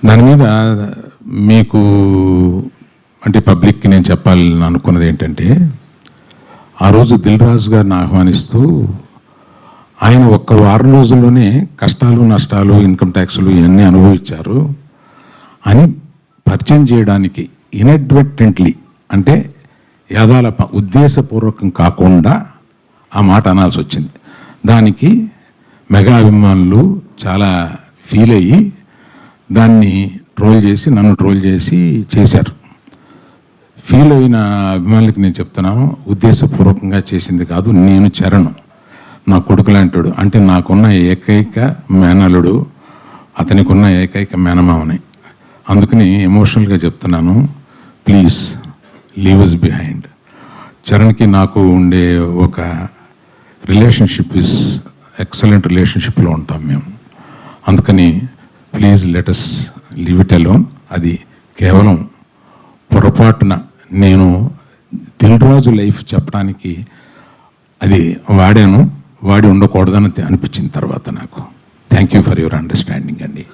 దాని మీద మీకు అంటే పబ్లిక్కి నేను చెప్పాలని అనుకున్నది ఏంటంటే, ఆ రోజు దిల్ రాజు గారిని ఆహ్వానిస్తూ ఆయన ఒక్క వారం రోజుల్లోనే కష్టాలు నష్టాలు ఇన్కమ్ ట్యాక్స్లు ఇవన్నీ అనుభవించారు అని పరిచయం చేయడానికి ఇన్అడ్వర్టెంట్లీ అంటే యథాల ఉద్దేశపూర్వకం కాకుండా ఆ మాట అనాల్సి వచ్చింది. దానికి మెగా అభిమానులు చాలా ఫీల్ అయ్యి దాన్ని ట్రోల్ చేసి నన్ను ట్రోల్ చేసి చేశారు. ఫీల్ అయిన అభిమానులకి నేను చెప్తున్నాను, ఉద్దేశపూర్వకంగా చేసింది కాదు. నేను చరణ్ నా కొడుకు లాంటాడు, అంటే నాకున్న ఏకైక మేనలుడు, అతనికి ఉన్న ఏకైక మేనమావని. అందుకని ఎమోషనల్గా చెప్తున్నాను, ప్లీజ్ లీవ్ అస్ బిహైండ్. చరణ్కి నాకు ఉండే ఒక రిలేషన్షిప్ ఇస్ ఎక్సలెంట్ రిలేషన్షిప్లో ఉంటాం మేము. అందుకని please let us leave it alone. అది కేవలం పొరపాటున నేను దిల్ రాజు లైఫ్ చెప్పడానికి అది వాడి ఉండకూడదని అనిపించిన తర్వాత నాకు. Thank you for your understanding అండి.